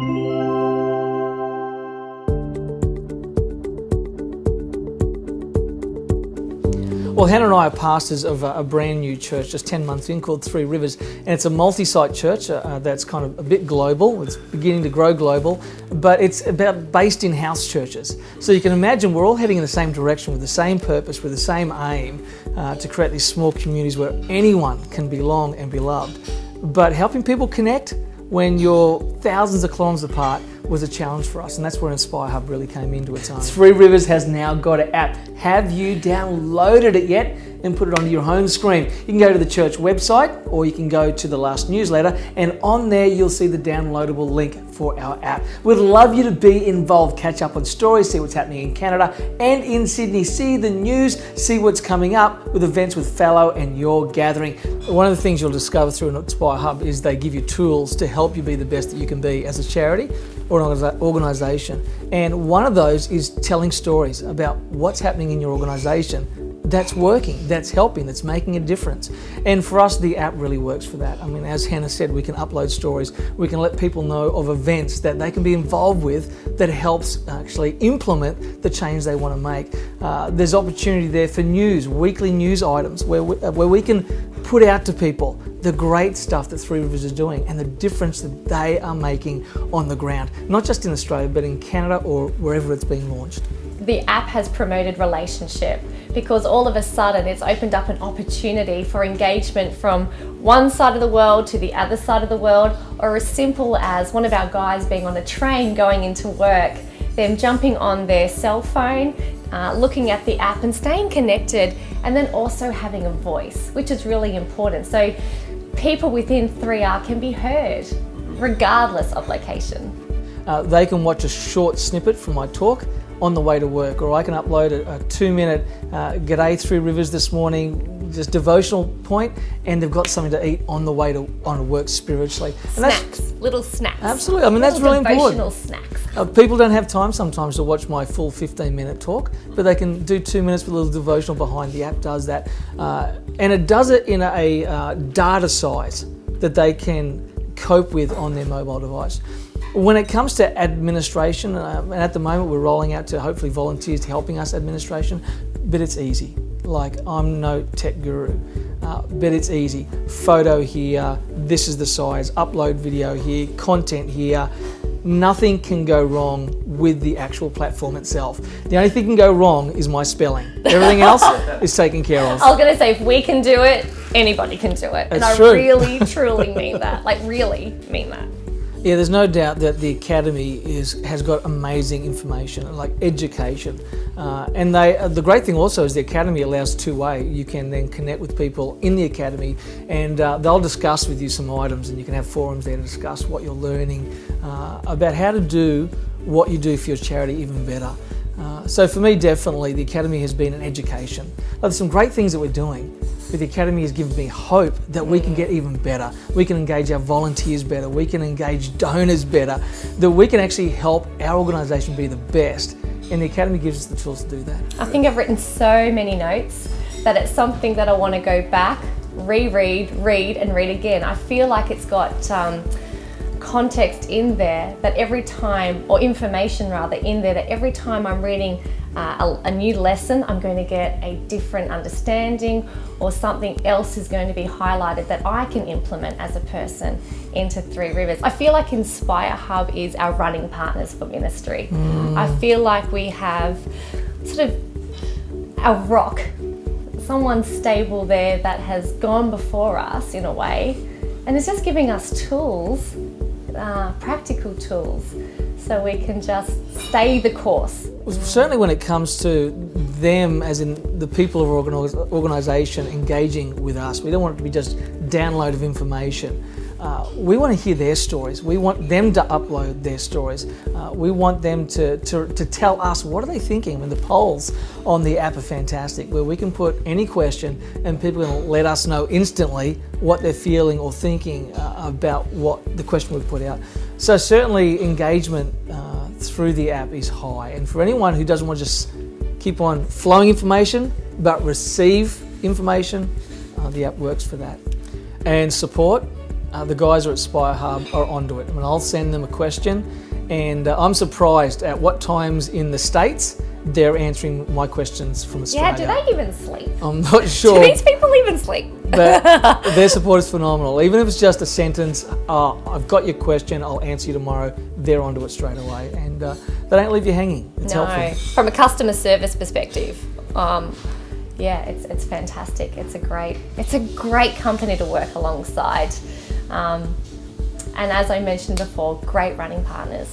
Well, Hannah and I are pastors of a brand new church, just 10 months in, called Three Rivers. And it's a multi-site church that's kind of a bit global. It's beginning to grow global, but it's based in house churches. So you can imagine we're all heading in the same direction with the same purpose, with the same aim, to create these small communities where anyone can belong and be loved. But helping people connect when you're thousands of kilometres apart was a challenge for us, and that's where Inspire Hub really came into its own. Three Rivers has now got an app. Have you downloaded it yet and put it onto your home screen? You can go to the church website, or you can go to the last newsletter, and on there you'll see the downloadable link for our app. We'd love you to be involved. Catch up on stories, see what's happening in Canada and in Sydney, see the news, see what's coming up with events with Fellow and your gathering. One of the things you'll discover through an Inspire Hub is they give you tools to help you be the best that you can be as a charity or an organisation. And one of those is telling stories about what's happening in your organisation that's working, that's helping, that's making a difference. And for us, the app really works for that. I mean, as Hannah said, we can upload stories, we can let people know of events that they can be involved with that helps actually implement the change they want to make. There's opportunity there for news, weekly news items where we can put out to people the great stuff that Three Rivers is doing and the difference that they are making on the ground, not just in Australia, but in Canada or wherever it's being launched. The app has promoted relationship because all of a sudden it's opened up an opportunity for engagement from one side of the world to the other side of the world, or as simple as one of our guys being on a train going into work, them jumping on their cell phone, looking at the app and staying connected, and then also having a voice, which is really important. So people within 3R can be heard regardless of location. They can watch a short snippet from my talk on the way to work, or I can upload a 2-minute G'day Three Rivers this morning, just devotional point, and they've got something to eat on the way to work spiritually. And snacks, little snacks. Absolutely, I mean that's really important. Devotional snacks. People don't have time sometimes to watch my full 15-minute talk, but they can do 2 minutes with a little devotional behind. The app does that, and it does it in a data size that they can cope with on their mobile device. When it comes to administration, and at the moment we're rolling out to hopefully volunteers helping us administration, but it's easy. Like, I'm no tech guru, but it's easy. Photo here, this is the size, upload video here, content here. Nothing can go wrong with the actual platform itself. The only thing can go wrong is my spelling. Everything else is taken care of. I was going to say, if we can do it, anybody can do it. That's and true. I really, truly mean that. Like, really mean that. Yeah, there's no doubt that the Academy has got amazing information, like education. And the great thing also is the Academy allows two-way. You can then connect with people in the Academy, and they'll discuss with you some items, and you can have forums there to discuss what you're learning about how to do what you do for your charity even better. So for me, definitely, the Academy has been an education. There's some great things that we're doing, but the Academy has given me hope that we can get even better. We can engage our volunteers better. We can engage donors better. That we can actually help our organisation be the best. And the Academy gives us the tools to do that. I think I've written so many notes that it's something that I want to go back, reread, read and read again. I feel like it's got context in there that every time, or information rather, in there that every time I'm reading a new lesson, I'm going to get a different understanding, or something else is going to be highlighted that I can implement as a person into Three Rivers. I feel like Inspire Hub is our running partners for ministry. I feel like we have sort of a rock, someone stable there that has gone before us in a way, and it's just giving us tools, practical tools, so we can just stay the course. Well, certainly when it comes to them, as in the people of our organisation engaging with us, we don't want it to be just download of information. We want to hear their stories. We want them to upload their stories. We want them to tell us what are they thinking. I mean, the polls on the app are fantastic, where we can put any question and people can let us know instantly what they're feeling or thinking about what the question we've put out. So certainly engagement through the app is high, and for anyone who doesn't want to just keep on flowing information but receive information, the app works for that. And support, the guys at Spire Hub are onto it. I mean, I'll send them a question, and I'm surprised at what times in the States they're answering my questions from Australia. Yeah, do they even sleep? I'm not sure. Do these people even sleep? But their support is phenomenal. Even if it's just a sentence, I've got your question, I'll answer you tomorrow, they're onto it straight away. And they don't leave you hanging. It's helpful. From a customer service perspective, yeah, it's fantastic. It's a great company to work alongside. And as I mentioned before, great running partners.